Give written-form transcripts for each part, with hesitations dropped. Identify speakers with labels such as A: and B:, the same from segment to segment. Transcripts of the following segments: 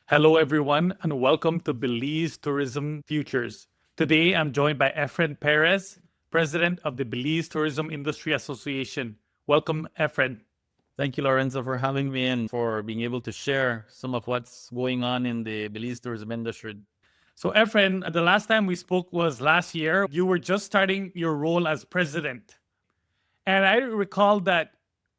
A: Hello, everyone, and welcome to Belize Tourism Futures. Today, I'm joined by Efren Perez, President of the Belize Tourism Industry Association. Welcome, Efren.
B: Thank you, Lorenzo, for having me and for being able to share some of what's going on in the Belize tourism industry.
A: So, Efren, the last time we spoke was last year. You were just starting your role as president. And I recall that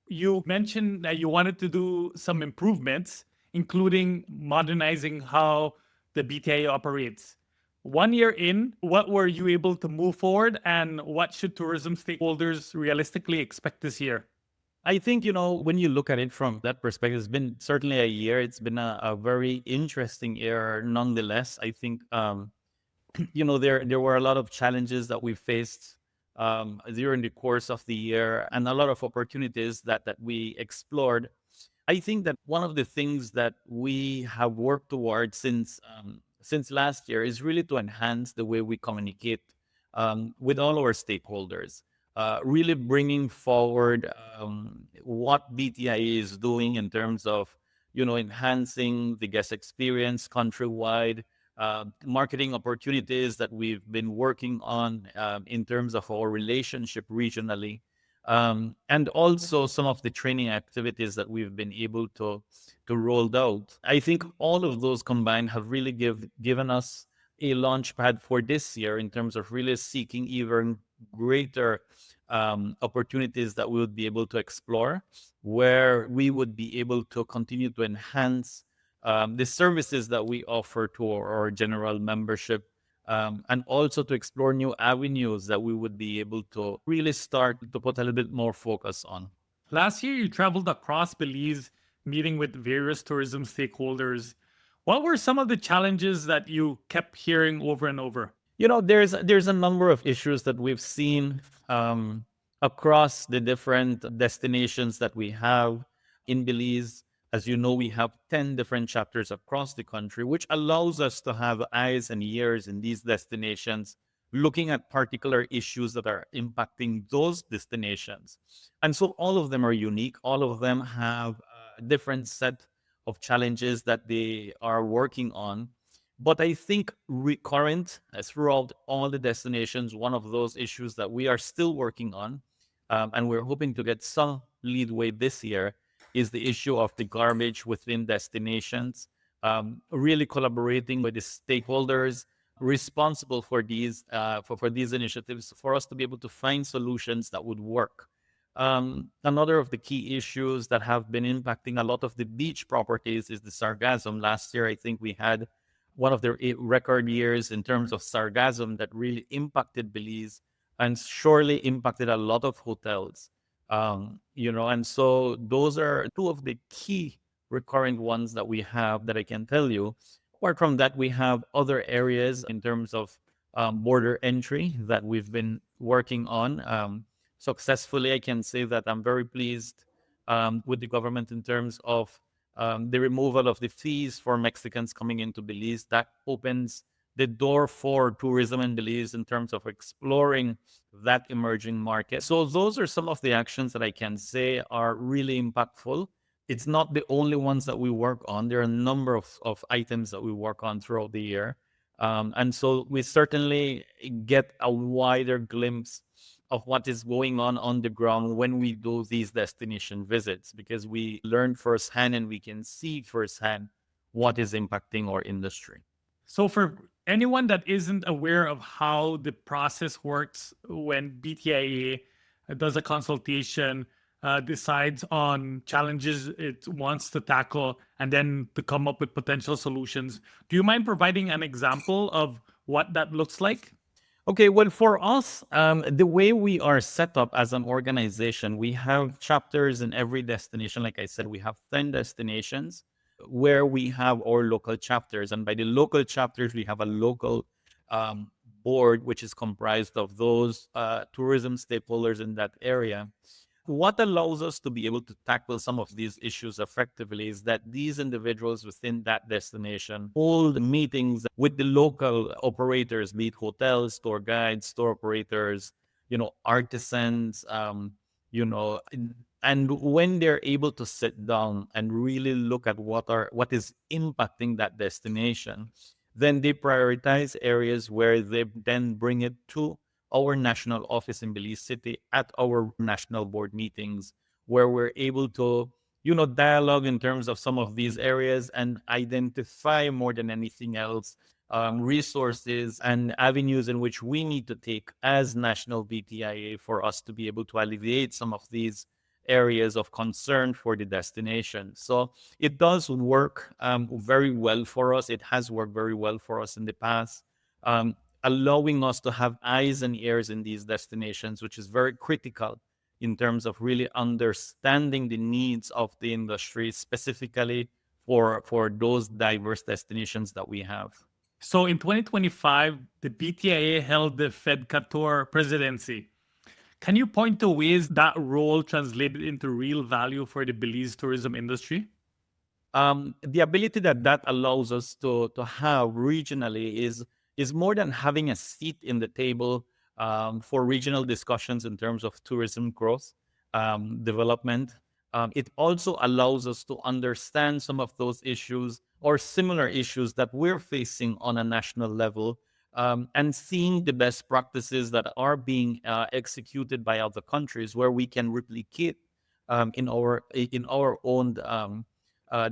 A: you mentioned that you wanted to do some improvements, including modernizing how the BTIA operates. 1 year in, what were you able to move forward, and what should tourism stakeholders realistically expect this year?
B: I think, when you look at it from that perspective, it's been certainly a year. It's been a very interesting year nonetheless. I think, there were a lot of challenges that we faced during the course of the year and a lot of opportunities that we explored. I think that one of the things that we have worked towards since last year is really to enhance the way we communicate with all our stakeholders. Really bringing forward what BTIA is doing in terms of, enhancing the guest experience countrywide, marketing opportunities that we've been working on in terms of our relationship regionally, and also some of the training activities that we've been able to roll out. I think all of those combined have really given us a launch pad for this year in terms of really seeking even greater opportunities that we would be able to explore, where we would be able to continue to enhance the services that we offer to our general membership, and also to explore new avenues that we would be able to really start to put a little bit more focus on.
A: Last year, you traveled across Belize, meeting with various tourism stakeholders. What were some of the challenges that you kept hearing over and over?
B: There's a number of issues that we've seen across the different destinations that we have in Belize. As you know, we have 10 different chapters across the country, which allows us to have eyes and ears in these destinations, looking at particular issues that are impacting those destinations. And so all of them are unique. All of them have a different set of challenges that they are working on. But I think recurrent throughout all the destinations, one of those issues that we are still working on, and we're hoping to get some leadway this year, is the issue of the garbage within destinations. Really collaborating with the stakeholders responsible for these initiatives, for us to be able to find solutions that would work. Another of the key issues that have been impacting a lot of the beach properties is the sargassum. Last year, I think we had one of the record years in terms of sargassum that really impacted Belize and surely impacted a lot of hotels. And so those are two of the key recurrent ones that we have that I can tell you. Apart from that, we have other areas in terms of border entry that we've been working on successfully. I can say that I'm very pleased with the government in terms of the removal of the fees for Mexicans coming into Belize. That opens the door for tourism in Belize in terms of exploring that emerging market. So those are some of the actions that I can say are really impactful. It's not the only ones that we work on. There are a number of items that we work on throughout the year. And so we certainly get a wider glimpse of what is going on the ground when we do these destination visits, because we learn firsthand and we can see firsthand what is impacting our industry.
A: So, for anyone that isn't aware of how the process works when BTIA does a consultation, decides on challenges it wants to tackle, and then to come up with potential solutions, do you mind providing an example of what that looks like?
B: Okay, well, for us, the way we are set up as an organization, we have chapters in every destination. Like I said, we have 10 destinations where we have our local chapters. And by the local chapters, we have a local board, which is comprised of those tourism stakeholders in that area. What allows us to be able to tackle some of these issues effectively is that these individuals within that destination hold meetings with the local operators, be it hotels, tour guides, tour operators, artisans, And when they're able to sit down and really look at what is impacting that destination, then they prioritize areas where they then bring it to our national office in Belize City at our national board meetings, where we're able to, dialogue in terms of some of these areas and identify more than anything else resources and avenues in which we need to take as national BTIA for us to be able to alleviate some of these areas of concern for the destination. So it does work very well for us. It has worked very well for us in the past, allowing us to have eyes and ears in these destinations, which is very critical in terms of really understanding the needs of the industry, specifically for those diverse destinations that we have.
A: So in 2025, the BTIA held the FEDECATUR presidency. Can you point to ways that role translated into real value for the Belize tourism industry?
B: The ability that allows us to have regionally is more than having a seat in the table for regional discussions in terms of tourism growth, development. It also allows us to understand some of those issues or similar issues that we're facing on a national level, and seeing the best practices that are being executed by other countries where we can replicate in our own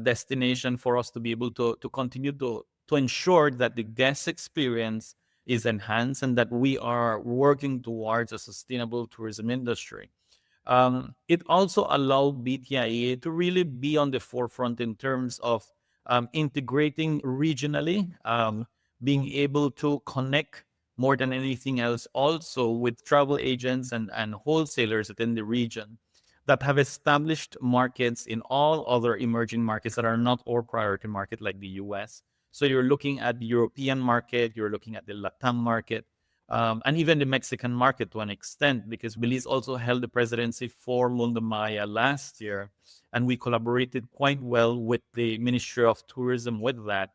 B: destination for us to be able to continue to ensure that the guest experience is enhanced and that we are working towards a sustainable tourism industry. It also allowed BTIA to really be on the forefront in terms of integrating regionally, being able to connect more than anything else also with travel agents and wholesalers within the region that have established markets in all other emerging markets that are not our priority market like the US. So you're looking at the European market, you're looking at the Latam market, and even the Mexican market to an extent, because Belize also held the presidency for Mundo Maya last year, and we collaborated quite well with the Ministry of Tourism with that.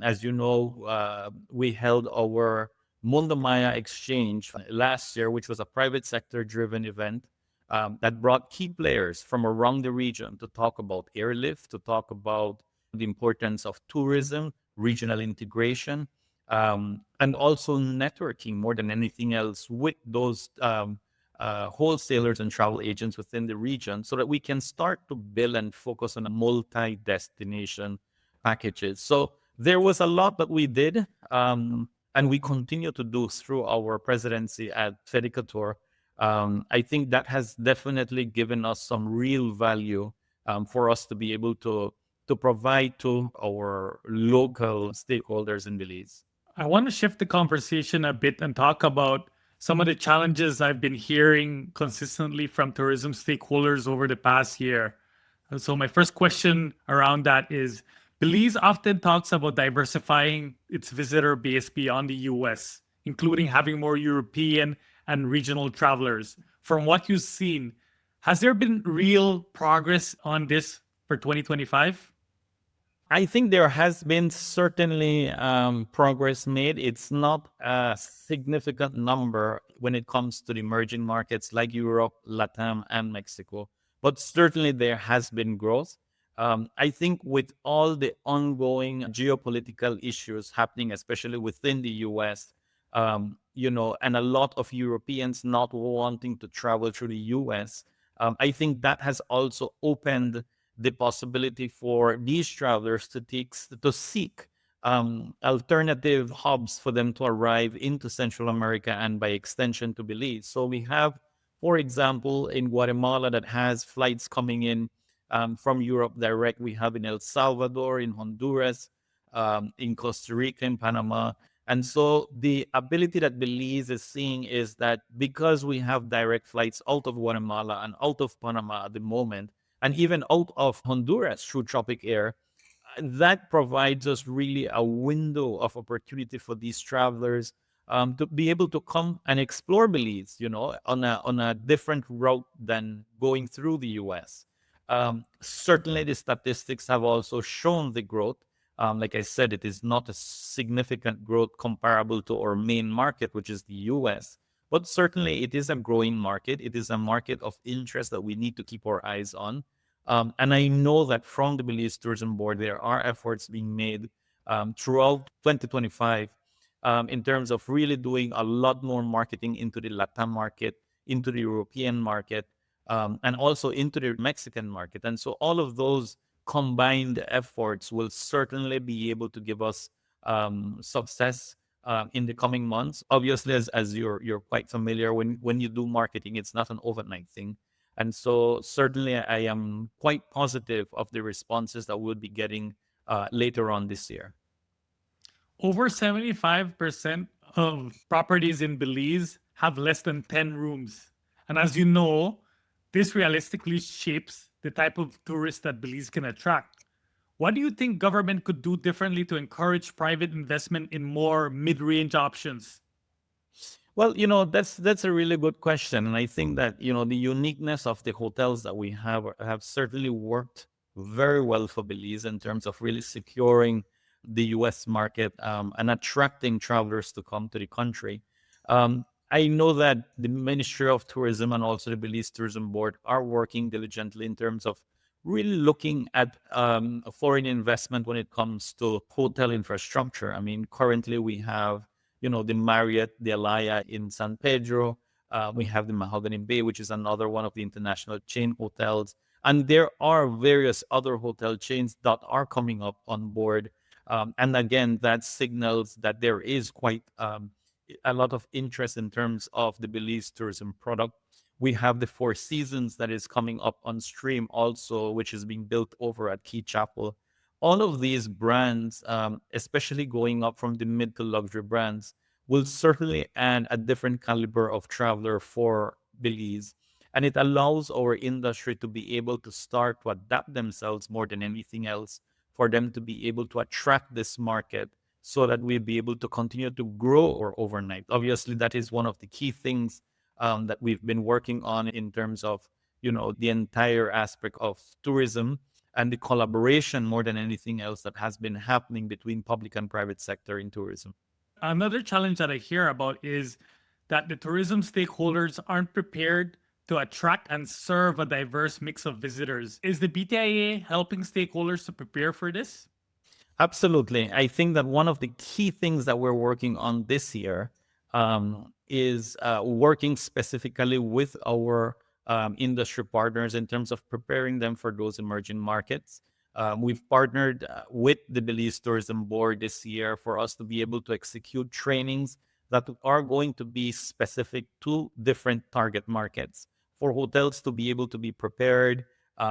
B: As you know, we held our Mundo Maya exchange last year, which was a private sector driven event that brought key players from around the region to talk about airlift, to talk about the importance of tourism, regional integration, and also networking more than anything else with those wholesalers and travel agents within the region so that we can start to build and focus on a multi-destination packages. So there was a lot that we did, and we continue to do through our presidency at FEDECATUR. I think that has definitely given us some real value for us to be able to provide to our local stakeholders in Belize.
A: I want to shift the conversation a bit and talk about some of the challenges I've been hearing consistently from tourism stakeholders over the past year. So, my first question around that is Belize often talks about diversifying its visitor base beyond the US, including having more European and regional travelers. From what you've seen, has there been real progress on this for 2025?
B: I think there has been certainly progress made. It's not a significant number when it comes to the emerging markets like Europe, Latam, and Mexico, but certainly there has been growth. I think with all the ongoing geopolitical issues happening, especially within the US, and a lot of Europeans not wanting to travel through the US, I think that has also opened the possibility for these travelers to seek alternative hubs for them to arrive into Central America and by extension to Belize. So we have, for example, in Guatemala that has flights coming in from Europe direct. We have in El Salvador, in Honduras, in Costa Rica, in Panama. And so the ability that Belize is seeing is that because we have direct flights out of Guatemala and out of Panama at the moment, and even out of Honduras through Tropic Air, that provides us really a window of opportunity for these travelers to be able to come and explore Belize, on a different route than going through the US. Certainly, the statistics have also shown the growth. Like I said, it is not a significant growth comparable to our main market, which is the US. But certainly it is a growing market. It is a market of interest that we need to keep our eyes on. And I know that from the Belize Tourism Board, there are efforts being made throughout 2025 in terms of really doing a lot more marketing into the Latam market, into the European market, and also into the Mexican market. And so all of those combined efforts will certainly be able to give us success in the coming months. Obviously, as you're quite familiar, when you do marketing, it's not an overnight thing. And so certainly I am quite positive of the responses that we'll be getting later on this year.
A: Over 75% of properties in Belize have less than 10 rooms. And as you know, this realistically shapes the type of tourists that Belize can attract. What do you think government could do differently to encourage private investment in more mid-range options?
B: Well, that's a really good question, and I think that the uniqueness of the hotels that we have certainly worked very well for Belize in terms of really securing the U.S. market and attracting travelers to come to the country. I know that the Ministry of Tourism and also the Belize Tourism Board are working diligently in terms of really looking at foreign investment when it comes to hotel infrastructure. I mean, currently we have the Marriott, the Alaya in San Pedro. We have the Mahogany Bay, which is another one of the international chain hotels. And there are various other hotel chains that are coming up on board. And again, that signals that there is quite a lot of interest in terms of the Belize tourism product. We have the Four Seasons that is coming up on stream also, which is being built over at Key Chapel. All of these brands, especially going up from the mid to luxury brands, will certainly add a different caliber of traveler for Belize. And it allows our industry to be able to start to adapt themselves more than anything else, for them to be able to attract this market so that we'll be able to continue to grow our overnight. Obviously, that is one of the key things that we've been working on in terms of, the entire aspect of tourism and the collaboration more than anything else that has been happening between public and private sector in tourism.
A: Another challenge that I hear about is that the tourism stakeholders aren't prepared to attract and serve a diverse mix of visitors. Is the BTIA helping stakeholders to prepare for this?
B: Absolutely. I think that one of the key things that we're working on this year is working specifically with our industry partners in terms of preparing them for those emerging markets. We've partnered with the Belize Tourism Board this year for us to be able to execute trainings that are going to be specific to different target markets for hotels to be able to be prepared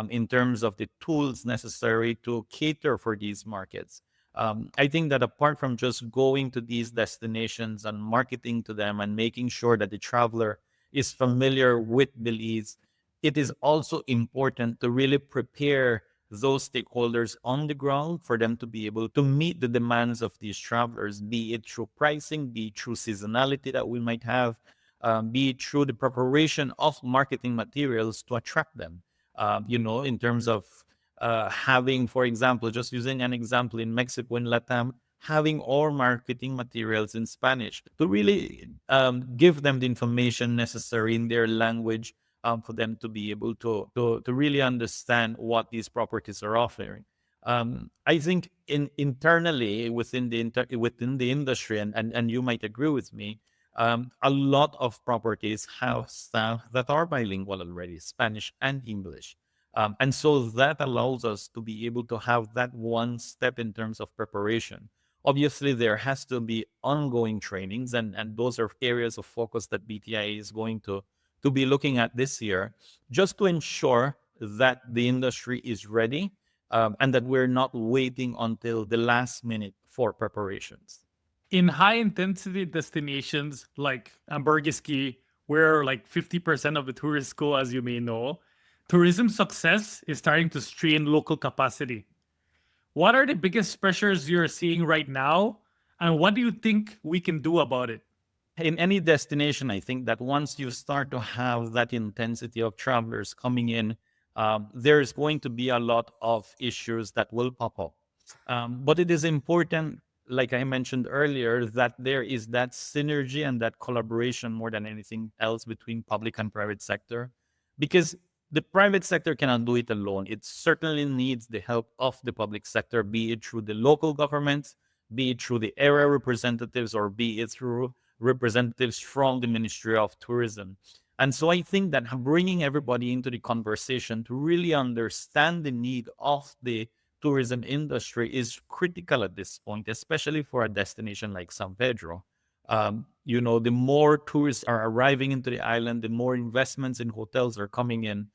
B: in terms of the tools necessary to cater for these markets. I think that apart from just going to these destinations and marketing to them and making sure that the traveler is familiar with Belize, it is also important to really prepare those stakeholders on the ground for them to be able to meet the demands of these travelers, be it through pricing, be it through seasonality that we might have, be it through the preparation of marketing materials to attract them. In terms of having, for example, just using an example in Mexico, in Latam, having all marketing materials in Spanish to really give them the information necessary in their language for them to be able to really understand what these properties are offering. I think internally within the industry, and you might agree with me, a lot of properties have staff that are bilingual already, Spanish and English. And so that allows us to be able to have that one step in terms of preparation. Obviously, there has to be ongoing trainings, and those are areas of focus that BTIA is going to be looking at this year, just to ensure that the industry is ready and that we're not waiting until the last minute for preparations.
A: In high intensity destinations like Ambergiski, where like 50% of the tourists go, as you may know, tourism success is starting to strain local capacity. What are the biggest pressures you're seeing right now? And what do you think we can do about it?
B: In any destination, I think that once you start to have that intensity of travelers coming in, there's going to be a lot of issues that will pop up. But it is important like I mentioned earlier, that there is that synergy and that collaboration more than anything else between public and private sector, because the private sector cannot do it alone. It certainly needs the help of the public sector, be it through the local governments, be it through the area representatives, or be it through representatives from the Ministry of Tourism. And so I think that bringing everybody into the conversation to really understand the need of the tourism industry is critical at this point, especially for a destination like San Pedro. The more tourists are arriving into the island, the more investments in hotels are coming in.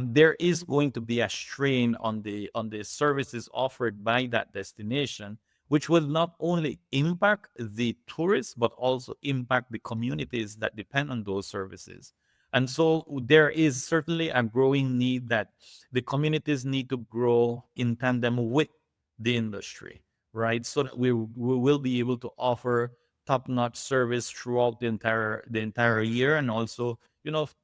B: There is going to be a strain on the services offered by that destination, which will not only impact the tourists but also impact the communities that depend on those services. And so there is certainly a growing need that the communities need to grow in tandem with the industry, right? So that we will be able to offer top-notch service throughout the entire year, and also,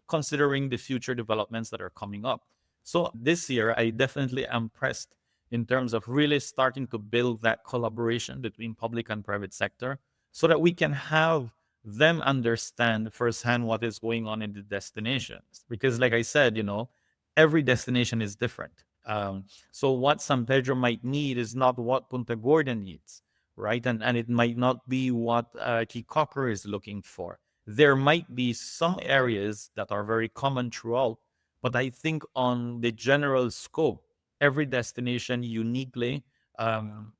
B: considering the future developments that are coming up. So this year, I definitely am pressed in terms of really starting to build that collaboration between public and private sector, so that we can have them understand firsthand what is going on in the destinations. Because, like I said, every destination is different. So what San Pedro might need is not what Punta Gorda needs, right? And it might not be what Kikoker is looking for. There might be some areas that are very common throughout, but I think on the general scope, every destination uniquely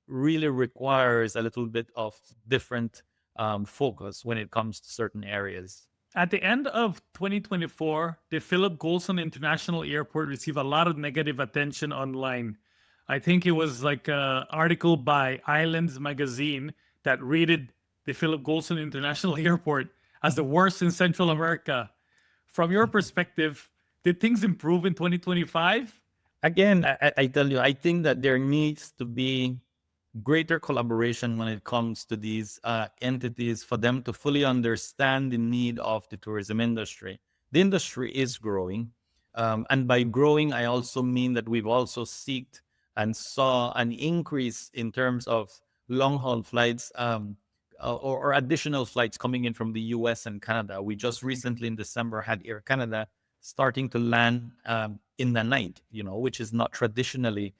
B: really requires a little bit of different focus when it comes to certain areas.
A: At the end of 2024, the Philip Goldson International Airport received a lot of negative attention online. I think it was like an article by Islands Magazine that rated the Philip Goldson International Airport as the worst in Central America. From your perspective, did things improve in 2025?
B: Again, I tell you, I think that there needs to be greater collaboration when it comes to these entities, for them to fully understand the need of the tourism industry. The industry is growing. And by growing, I also mean that we've also seeked and saw an increase in terms of long haul flights, or additional flights coming in from the US and Canada. We just recently in December had Air Canada starting to land in the night, which is not traditionally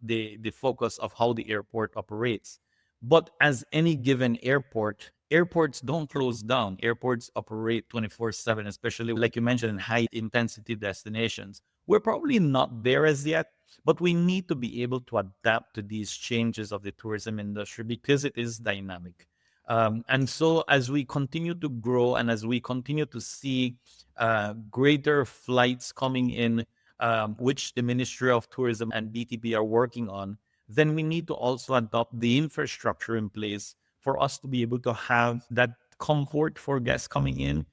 B: the focus of how the airport operates. But as any given airport, airports don't close down. Airports operate 24/7, especially like you mentioned in high intensity destinations. We're probably not there as yet, but we need to be able to adapt to these changes of the tourism industry because it is dynamic. And so as we continue to grow and as we continue to see greater flights coming in, which the Ministry of Tourism and BTP are working on, then we need to also adopt the infrastructure in place for us to be able to have that comfort for guests coming in,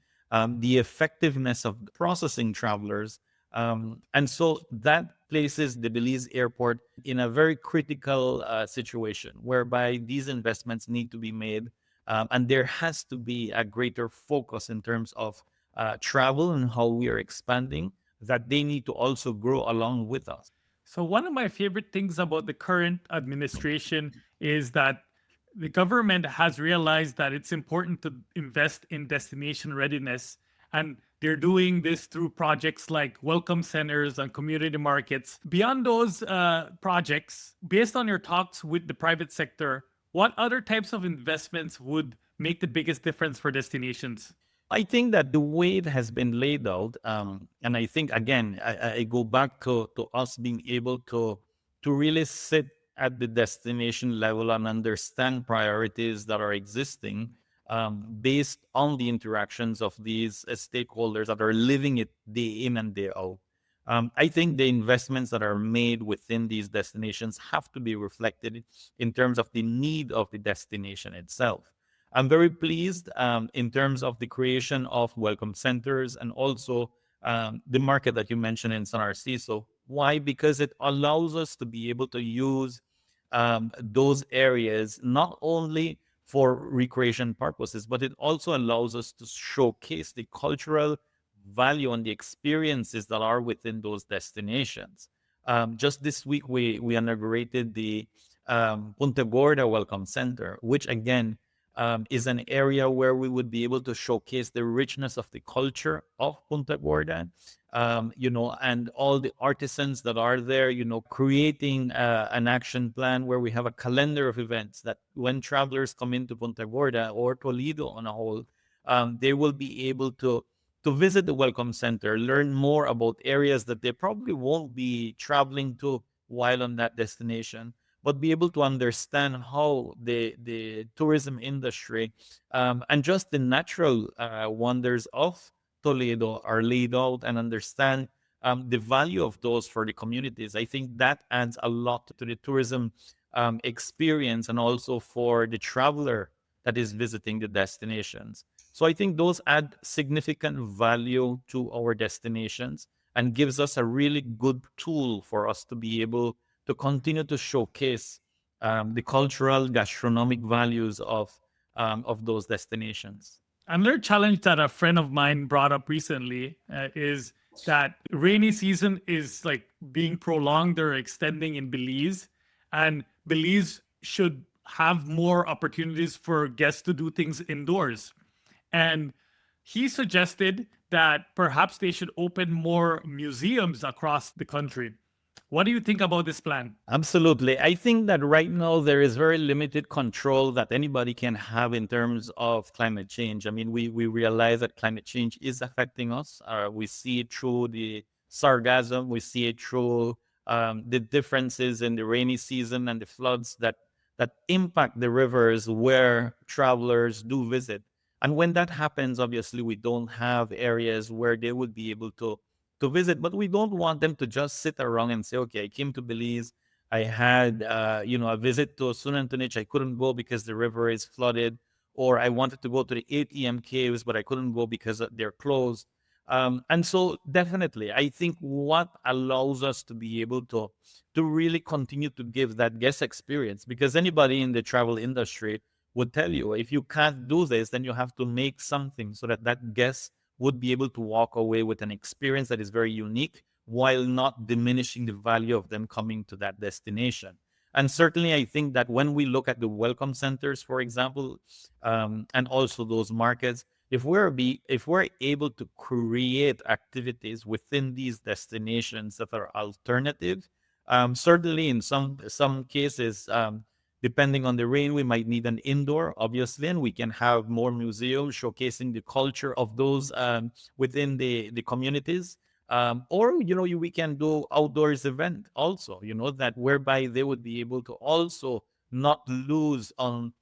B: the effectiveness of processing travelers. And so that places the Belize airport in a very critical situation whereby these investments need to be made. And there has to be a greater focus in terms of travel and how we are expanding, that they need to also grow along with us.
A: So, one of my favorite things about the current administration is that the government has realized that it's important to invest in destination readiness. And they're doing this through projects like welcome centers and community markets. Beyond those projects, based on your talks with the private sector, what other types of investments would make the biggest difference for destinations?
B: I think that the way it has been laid out, and I think again, I go back to us being able to really sit at the destination level and understand priorities that are existing, based on the interactions of these stakeholders that are living it day in and day out. I think the investments that are made within these destinations have to be reflected in terms of the need of the destination itself. I'm very pleased in terms of the creation of welcome centers and also the market that you mentioned in San Narciso. Why? Because it allows us to be able to use those areas not only for recreation purposes, but it also allows us to showcase the cultural value and the experiences that are within those destinations. Just this week, we inaugurated the Punta Gorda Welcome Center, which again is an area where we would be able to showcase the richness of the culture of Punta Gorda, and all the artisans that are there, creating an action plan where we have a calendar of events that when travelers come into Punta Gorda or Toledo on a whole, they will be able to visit the Welcome Center, learn more about areas that they probably won't be traveling to while on that destination, but be able to understand how the tourism industry and just the natural wonders of Toledo are laid out, and understand the value of those for the communities. I think that adds a lot to the tourism experience, and also for the traveler that is visiting the destinations. So I think those add significant value to our destinations and gives us a really good tool for us to be able to continue to showcase the cultural gastronomic values of those destinations.
A: Another challenge that a friend of mine brought up recently is that rainy season is like being prolonged or extending in Belize, and Belize should have more opportunities for guests to do things indoors. And he suggested that perhaps they should open more museums across the country. What do you think about this plan?
B: Absolutely. I think that right now there is very limited control that anybody can have in terms of climate change. I mean, we realize that climate change is affecting us. We see it through the sargassum, we see it through the differences in the rainy season and the floods that impact the rivers where travelers do visit. And when that happens, obviously, we don't have areas where they would be able to visit, but we don't want them to just sit around and say, okay, I came to Belize. I had, a visit to Sunantunich. I couldn't go because the river is flooded, or I wanted to go to the ATM caves, but I couldn't go because they're closed. And so definitely, I think what allows us to be able to really continue to give that guest experience, because anybody in the travel industry would tell you, if you can't do this, then you have to make something so that that guest would be able to walk away with an experience that is very unique while not diminishing the value of them coming to that destination. And certainly, I think that when we look at the welcome centers, for example, and also those markets, if we're able to create activities within these destinations that are alternative, certainly in some cases, depending on the rain, we might need an indoor, obviously, and we can have more museums showcasing the culture of those within the communities. Or, we can do outdoors event also, that whereby they would be able to also not lose on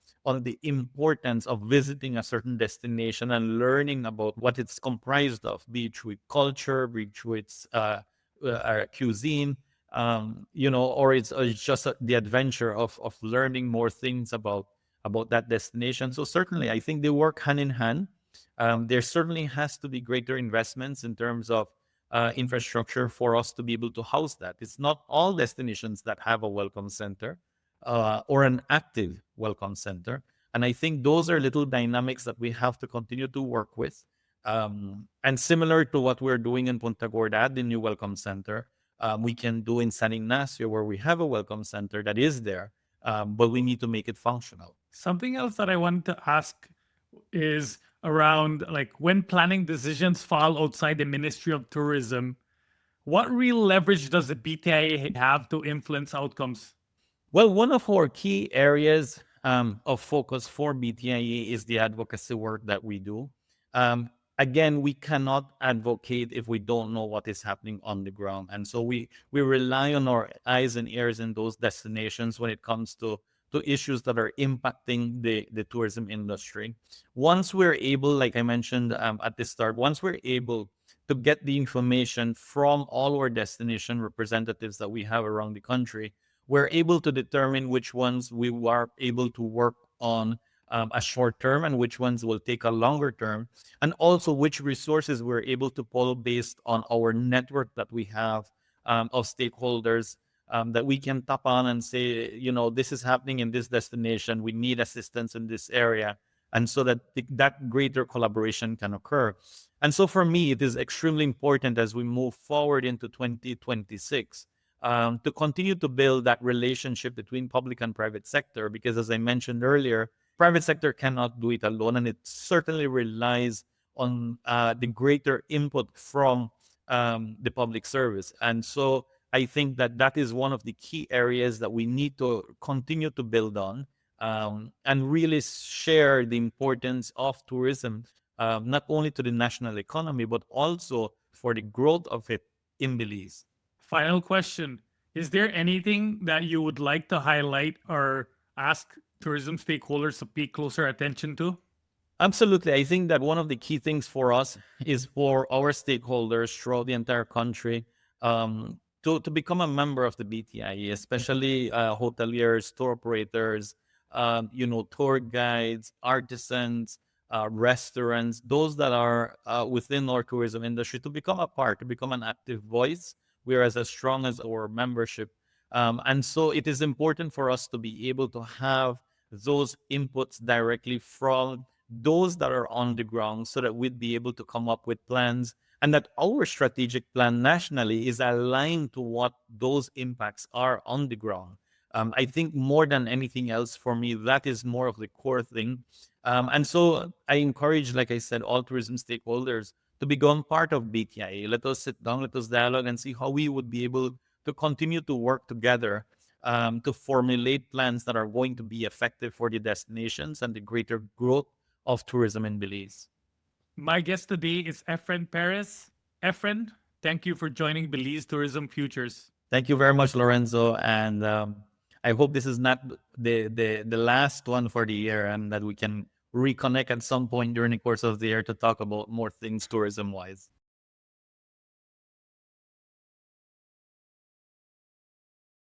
B: the importance of visiting a certain destination and learning about what it's comprised of, be it through its culture, be it through its cuisine, or it's just the adventure of learning more things about that destination. So certainly, I think they work hand in hand. There certainly has to be greater investments in terms of infrastructure for us to be able to house that. It's not all destinations that have a welcome center or an active welcome center. And I think those are little dynamics that we have to continue to work with. And similar to what we're doing in Punta Gorda, the new welcome center, we can do in San Ignacio, where we have a welcome center that is there, but we need to make it functional.
A: Something else that I wanted to ask is around like when planning decisions fall outside the Ministry of Tourism, what real leverage does the BTIA have to influence outcomes?
B: Well, one of our key areas of focus for BTIA is the advocacy work that we do. Again, we cannot advocate if we don't know what is happening on the ground. And so we rely on our eyes and ears in those destinations when it comes to issues that are impacting the tourism industry. Once we're able, like I mentioned at the start, once we're able to get the information from all our destination representatives that we have around the country, we're able to determine which ones we are able to work on a short term and which ones will take a longer term, and also which resources we're able to pull based on our network that we have of stakeholders that we can tap on and say, this is happening in this destination, we need assistance in this area, and so that that greater collaboration can occur. And so for me, it is extremely important as we move forward into 2026 to continue to build that relationship between public and private sector. Because as I mentioned earlier, private sector cannot do it alone, and it certainly relies on the greater input from the public service. And so I think that that is one of the key areas that we need to continue to build on, and really share the importance of tourism, not only to the national economy, but also for the growth of it in Belize.
A: Final question. Is there anything that you would like to highlight or ask tourism stakeholders to pay closer attention to?
B: Absolutely. I think that one of the key things for us is for our stakeholders throughout the entire country, to become a member of the BTIA, especially hoteliers, tour operators, tour guides, artisans, restaurants, those that are within our tourism industry, to become a part, to become an active voice. We are as strong as our membership. And so it is important for us to be able to have those inputs directly from those that are on the ground, so that we'd be able to come up with plans, and that our strategic plan nationally is aligned to what those impacts are on the ground. I think more than anything else, for me, that is more of the core thing. And so I encourage, like I said, all tourism stakeholders to become part of BTIA. Let us sit down, let us dialogue, and see how we would be able to continue to work together, to formulate plans that are going to be effective for the destinations and the greater growth of tourism in Belize.
A: My guest today is Efren Perez. Efren, thank you for joining Belize Tourism Futures.
B: Thank you very much, Lorenzo. And I hope this is not the last one for the year, and that we can reconnect at some point during the course of the year to talk about more things tourism-wise.